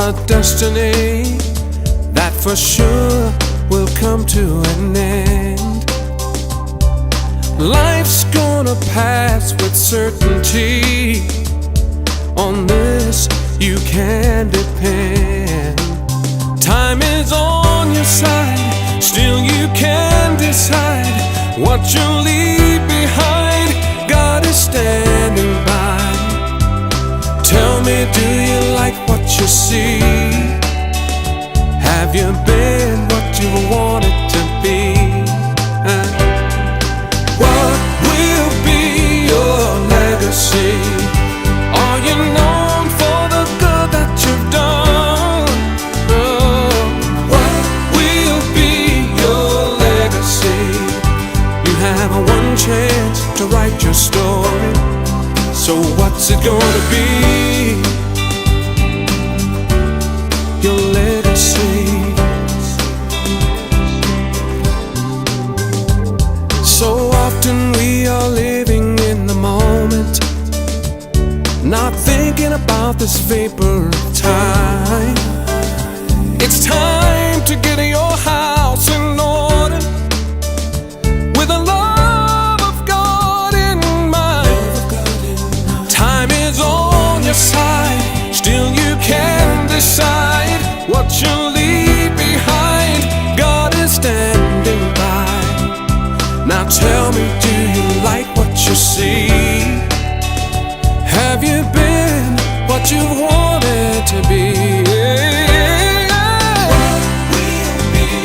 a destiny that for sure will come to an end. Life's gonna pass with certainty. On this you can depend. Time is on your side, still you can decide what you'll leave behind. God is standing by. Tell me, do you like what you see? Have you been what you wanted to be? What will be your legacy? Are you known for the good that you've done? What will be your legacy? You have one chance to write your story. So what's it gonna be? Your legacy. So often we are living in the moment, not thinking about this vapor of time. It's time to get your house in order with a love of God in mind. Time is on your side, still you can decide what you'll leave behind. God is standing by. Now tell me, do you like what you see? Have you been what you wanted to be?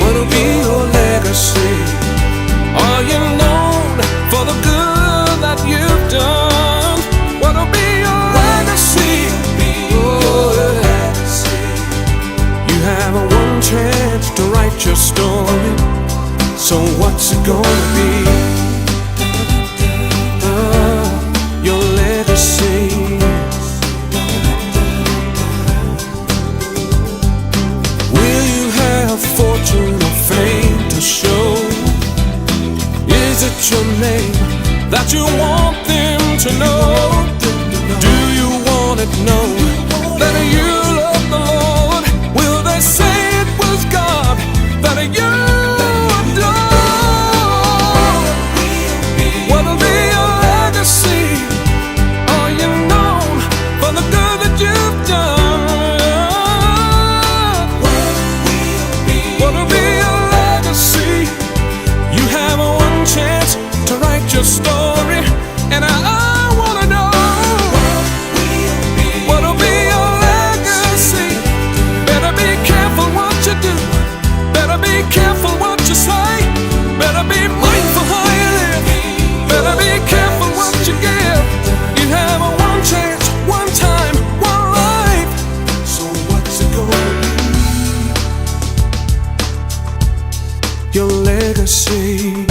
What'll be your legacy? Are you known for the good that you've done? What'll be your legacy? You have one chance to write your story. So what's it gonna be? Your legacy. Will you have fortune or fame to show? Is it your name that you want them to know? Do you want it known that you love the Lord? Will they say it was God that you story, and I wanna know what'll be your legacy. Better be careful what you do, better be careful what you say, better be mindful how you live, better be careful what you give. You have one chance, one time, one life. So what's it gonna be? Your legacy.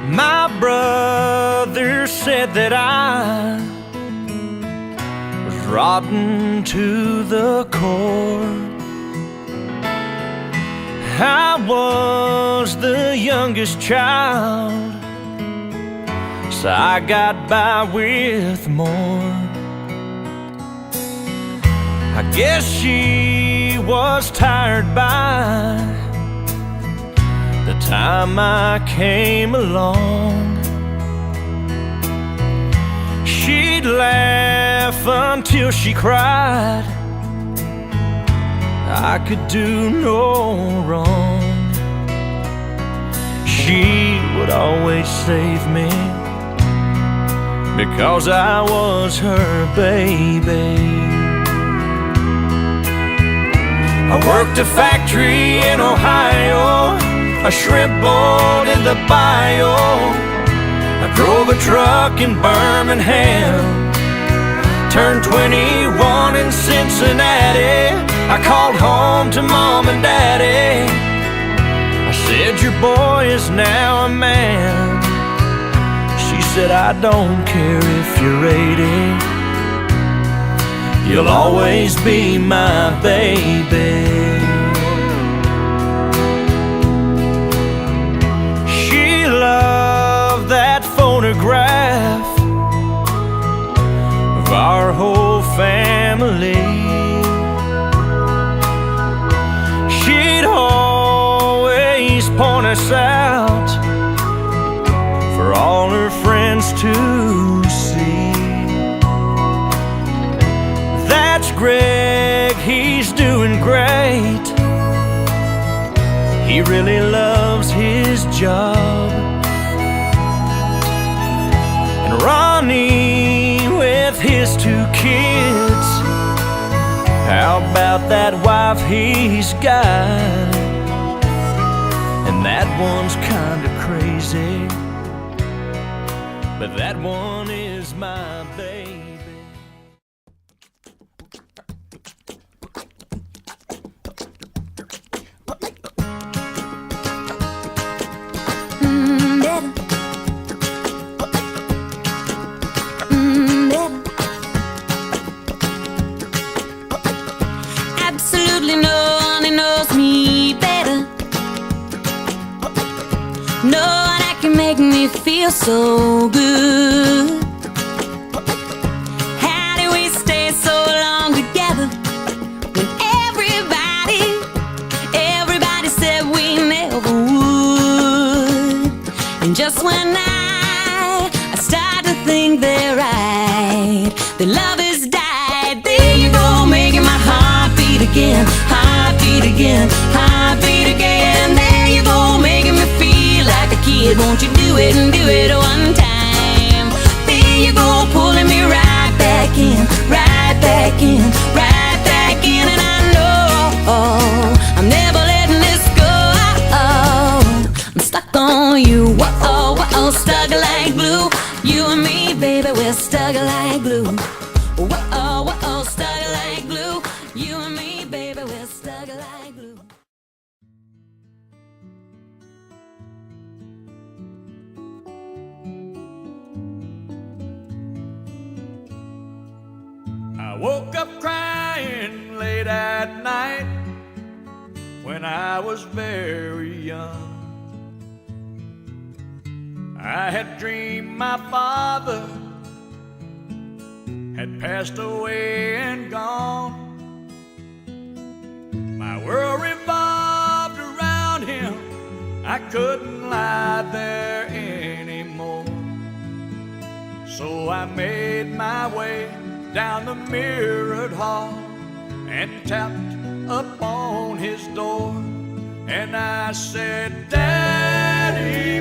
My brother said that I was rotten to the core. I was the youngest child, so I got by with more. I guess she was tired by the time I came along. She'd laugh until she cried. I could do no wrong. She would always save me because I was her baby. I worked a factory in Ohio, a shrimp boat in the bayou. I drove a truck in Birmingham, turned 21 in Cincinnati. I called home to Mom and Daddy. I said, your boy is now a man. She said, I don't care if you're 80. You'll always be my baby. She loved that photograph of our whole family. She'd always point us out for all her friends to see. That's Greg, he's doing great. He really loves his job. And Ronnie with his 2 kids, how about that wife he's got? And that one's kinda crazy, but that one is my baby. Absolutely no one knows me better. No one that can make me feel so good. How do we stay so long together when everybody said we never would? And just when I start to think they're right, the love has died. There you go, making my heart beat again, heart beat again, heart beat again. There you go, making me feel like a kid. Won't you do it and do it one time? There you go, pulling me right back in, right back in, right back in. And I know I'm never letting this go. I'm stuck on you, whoa, whoa, stuck like glue. You and me, baby, we're stuck like glue. Whoa, whoa, stuck like glue. You and me, baby, we're stuck like glue. I woke up crying late at night when I was very young. I had dreamed my father had passed away and gone. My world revolved around him. I couldn't lie there anymore. So I made my way down the mirrored hall and tapped upon his door. And I said, Daddy,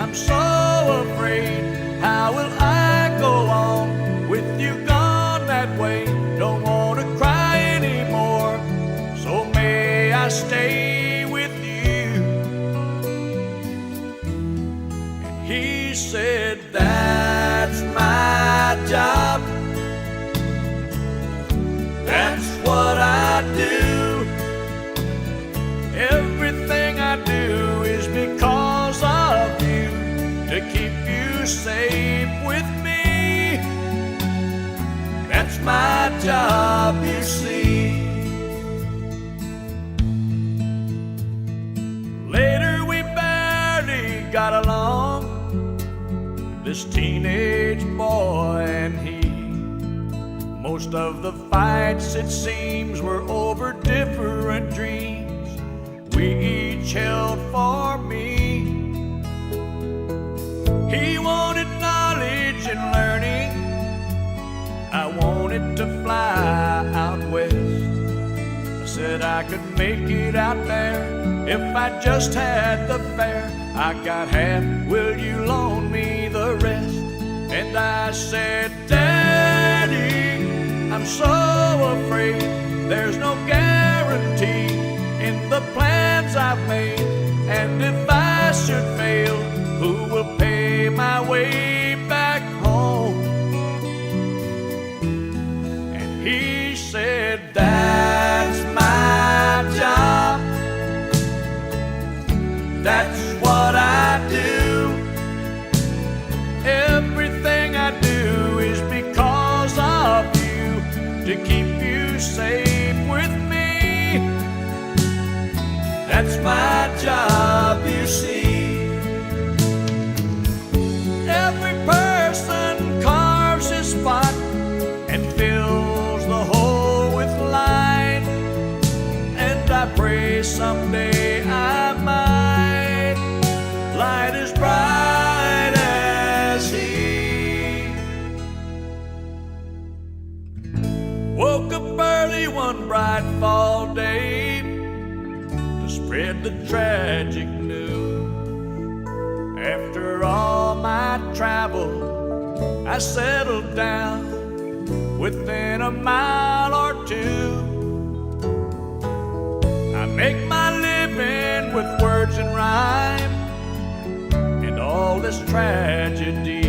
I'm so afraid. How will I go on with you gone that way? Don't want to cry anymore, so may I stay with you? And he said, that's my job. That's what I do. Everything I do is because of you, to keep you safe with me. That's my job, you see. Later we barely got along, this teenage boy and he. Most of the fights, it seems, were over different dreams we each held for me. He wanted knowledge and learning, I wanted to fly out west. I said I could make it out there if I just had the fare. I got half, will you loan me the rest? And I said, Daddy, I'm so afraid there's no guarantee in the plans I've made. And if I should fail, who will pay my way back home? And he said, that's my job, that's what I do. Everything I do is because of you, to keep you safe with me. That's my job, you see. Every person carves his spot and fills the hole with light. And I pray someday I might light as bright as he. Woke up early one bright fall day to spread the tragic news. After all my travel, I settled down within a mile or two. I make my living with words and rhyme, and all this tragedy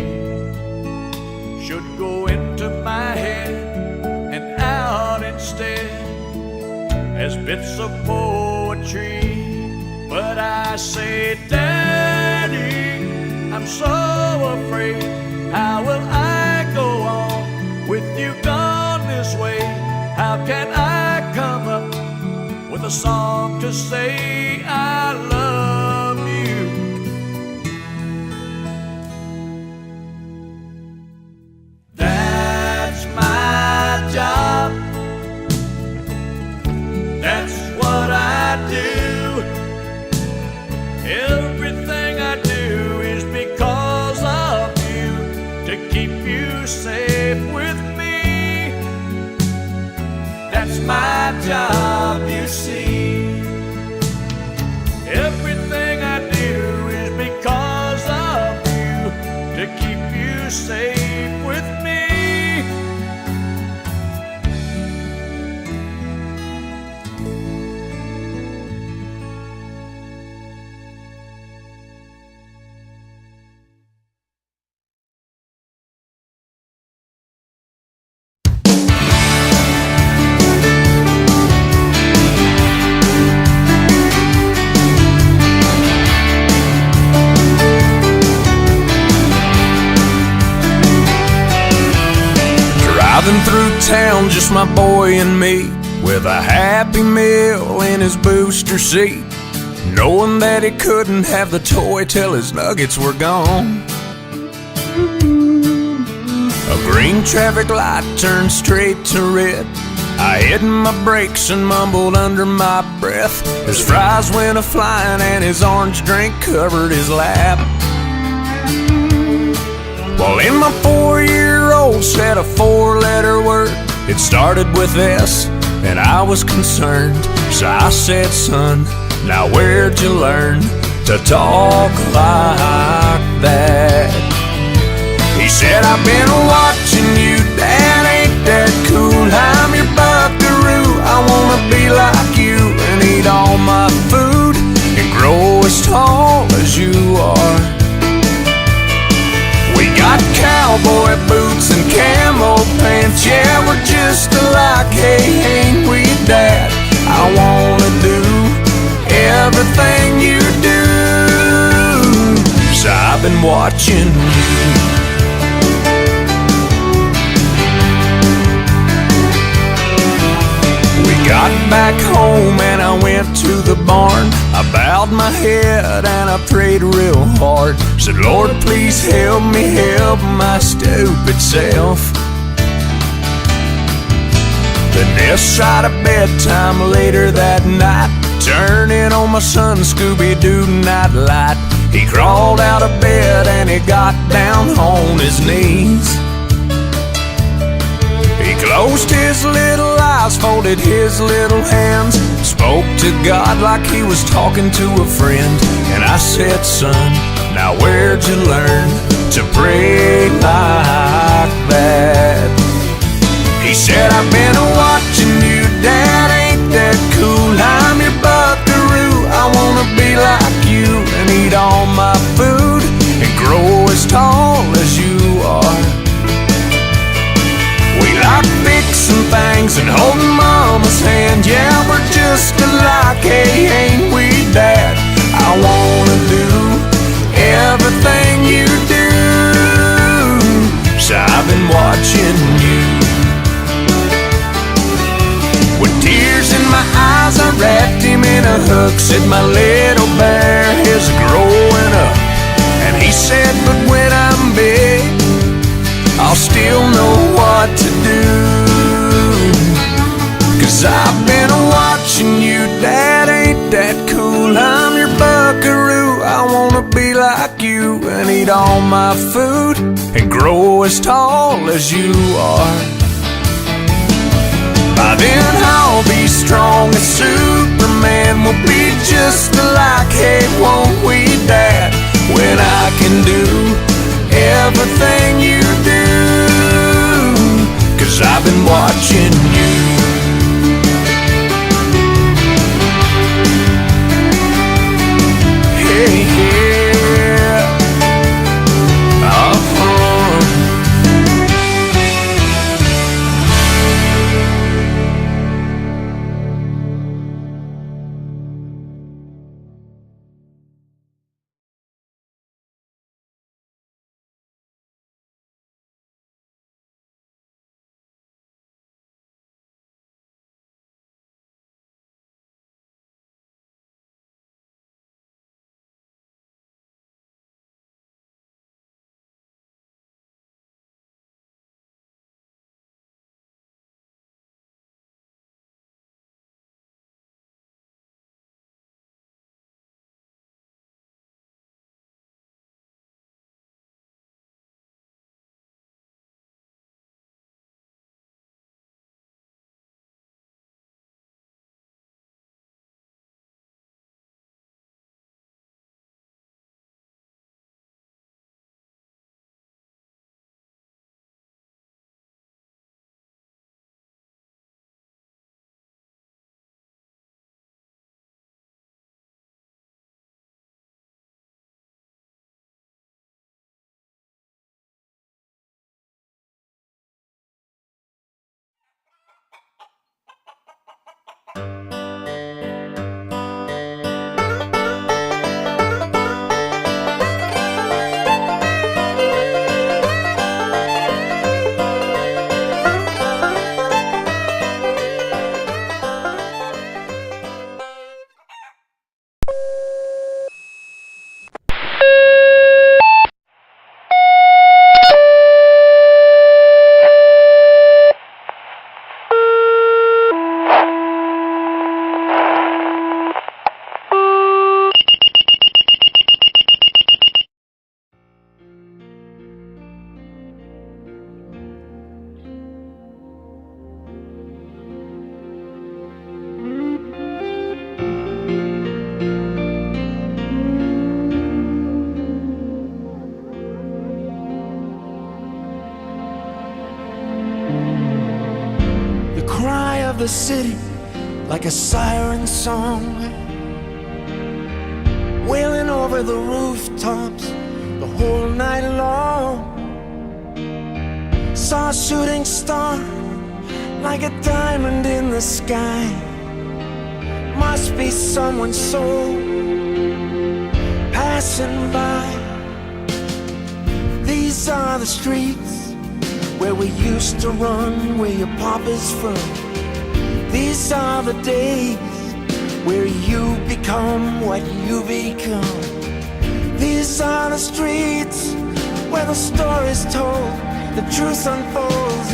should go into my head and out instead as bits of poetry. But I say, Daddy, I'm so afraid, how will I go on with you gone this way? How can I come up with a song to say I love you? That's my job, that's what I do. Everything I do is because of you, to keep you safe with me. That's my job, you see. Everything I do is because of you, to keep you safe with me. Driving through town, just my boy and me, with a Happy Meal in his booster seat, knowing that he couldn't have the toy till his nuggets were gone. A green traffic light turned straight to red. I hit my brakes and mumbled under my breath. His fries went a-flying and his orange drink covered his lap. Well, in my 4-year-old said a 4-letter word. It started with S, and I was concerned. So I said, son, now where'd you learn to talk like that? He said, I've been watching you, Dad, ain't that cool? I'm your buckaroo, I wanna be like you and eat all my food and grow as tall as you are. We got cowboy boots and camo pants, yeah, we're just alike, hey, ain't we, Dad? I wanna do everything you do, so I've been watching you. Got back home and I went to the barn. I bowed my head and I prayed real hard. Said, Lord, please help me help my stupid self. The desk right at bedtime later that night, turning on my son Scooby-Doo nightlight. He crawled out of bed and he got down on his knees. He closed his little eyes, folded his little hands, spoke to God like he was talking to a friend. And I said, son, now where'd you learn to pray like that? He said, I've been watching you, Dad, ain't that cool? I'm your buckaroo, I wanna be like you and eat all my food and grow as tall as you are. We like fixing things and holding Mama's hand. Yeah, we're just alike, hey, ain't we, Dad? I wanna do everything you do, so I've been watching you. With tears in my eyes, I wrapped him in a hug, said, my little bear is growing up. And he said, but when I'm big, I'll still know what to do. 'Cause I've been watching you, Dad, ain't that cool? I'm your buckaroo, I wanna be like you and eat all my food and grow as tall as you are. By then I'll be strong as Superman, we'll be just alike, hey, won't we, Dad? When I can do everything you do, 'cause I've been watching you. Hey, yeah. Of the city like a siren song, wailing over the rooftops the whole night long. Saw a shooting star like a diamond in the sky. Must be someone's soul passing by. These are the streets where we used to run, where your papa's from. These are the days where you become what you become. These are the streets where the story's told, the truth unfolds,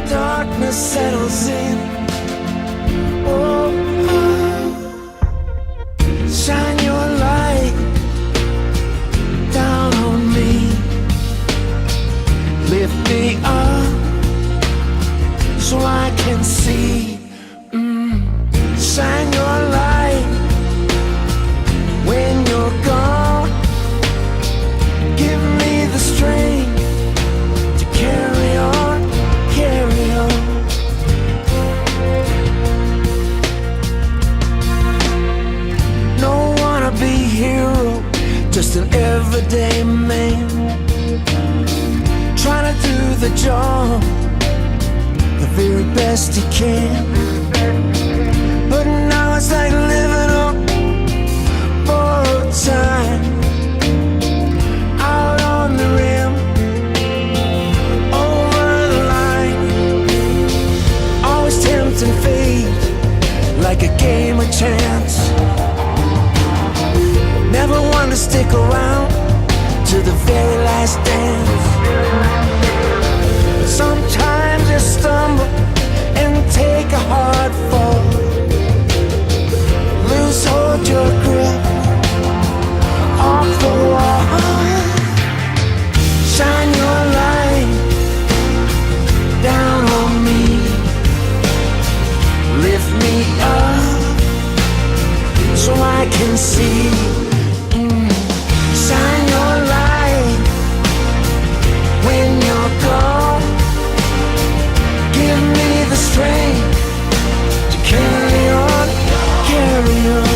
darkness settles in. Oh, shine your light down on me, lift me up so I can see. Shine your light when you're gone. Give me the strength to carry on, carry on. No wanna be hero, just an everyday man, trying to do the job the very best he can. But now it's like living on borrowed time, out on the rim, over the line, always tempting fate like a game of chance. Never want to stick around to the very last dance. Sometimes you stumble and take a hard fall, lose hold your grip off the wall. Shine your light down on me, lift me up so I can see. Shine your light when you're gone. Give me the strength to carry on, carry on.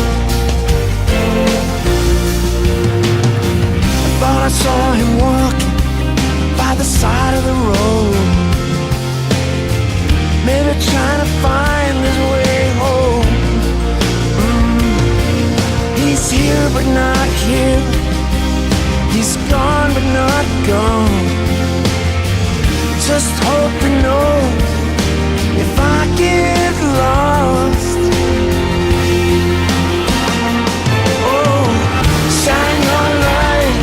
I thought I saw him walking by the side of the road, maybe trying to find his way home. He's here but not here, he's gone but not gone. Just hope you know, if I get lost, oh, shine your light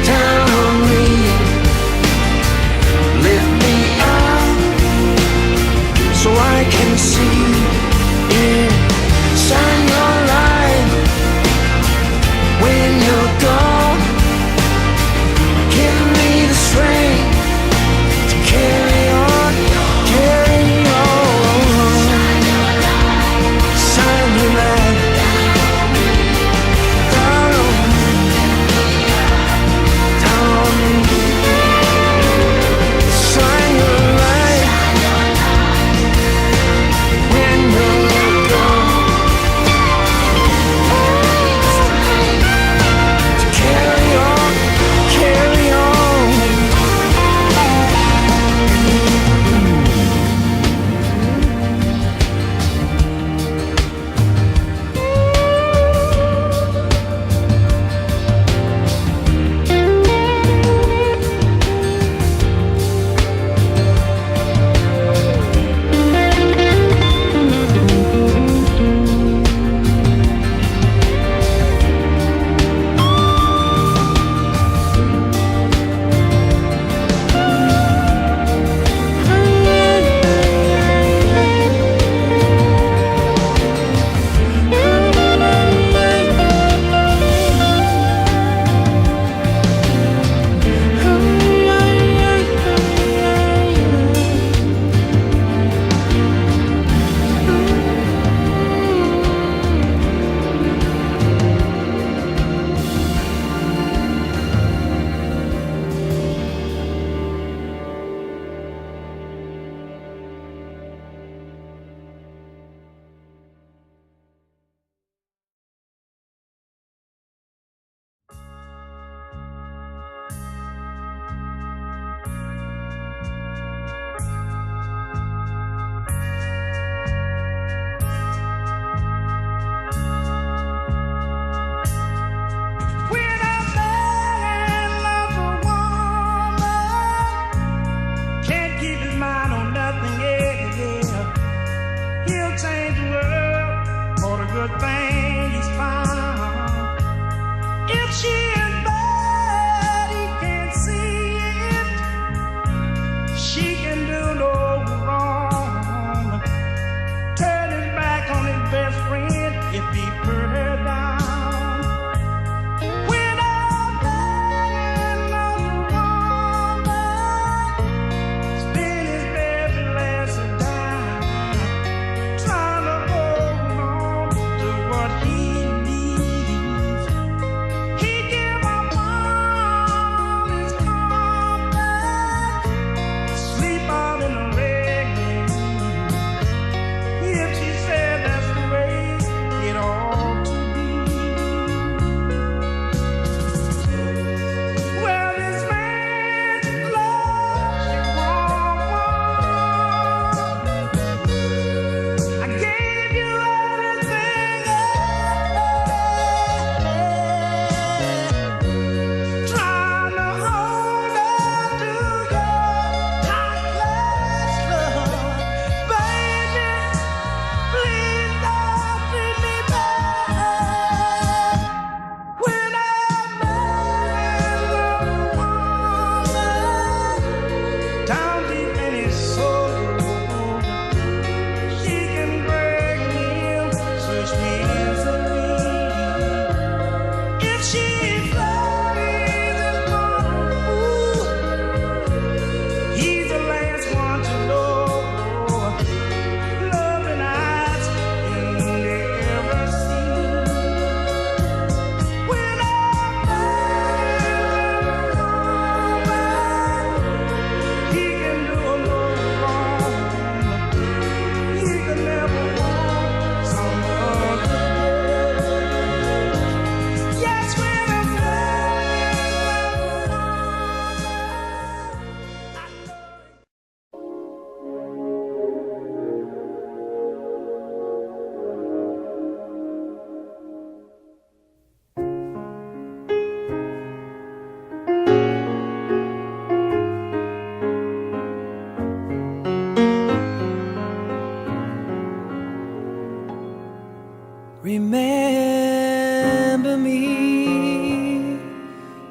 down on me, lift me up so I can see. Yeah. Shine your light when you're gone. Give me the strength to carry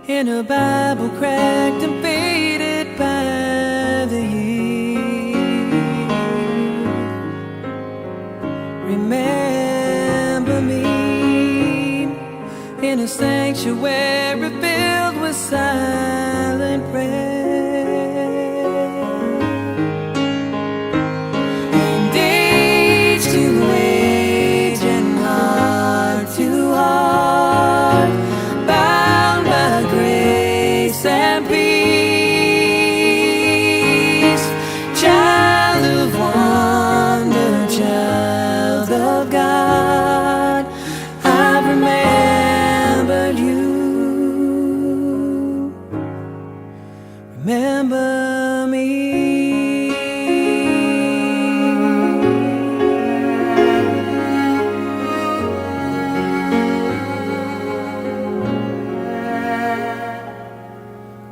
in a Bible cracked and faded by the years. Remember me in a sanctuary filled with silent prayer. And age to age and heart to heart, bound by grace and peace. Child of wonder, child of God, I've remembered you. Remember me.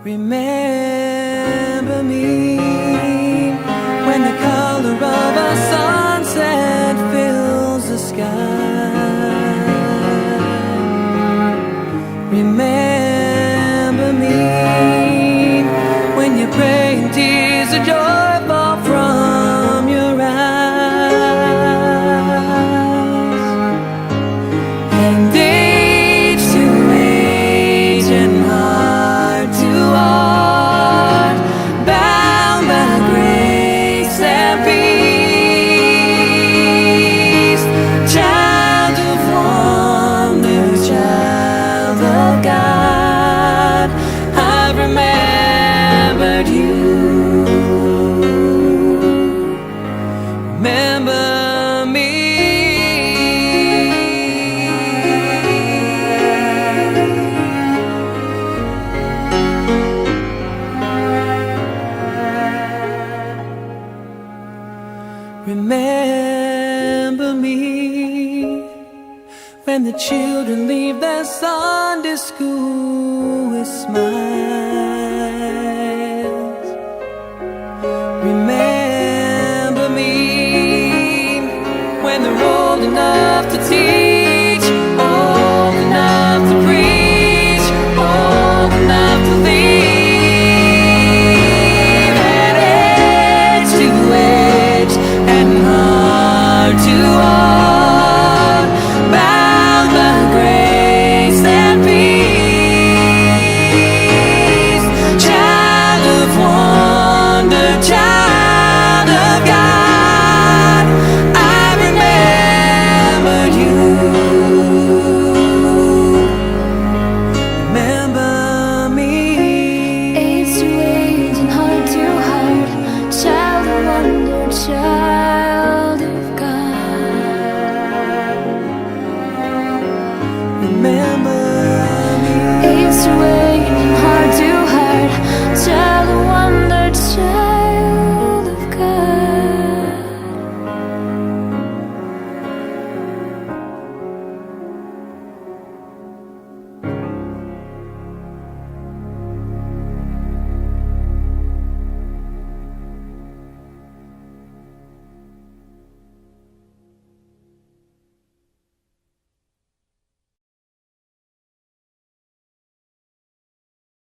Remember me when the color of a sunset fills the sky. Remember me when you pray and tears of joy fall from your eyes. And age to age and heart to heart, bound by grace and peace. Child of wonder, child of God, I've remembered you. Remember me. Remember me when the children leave their Sunday school with smiles.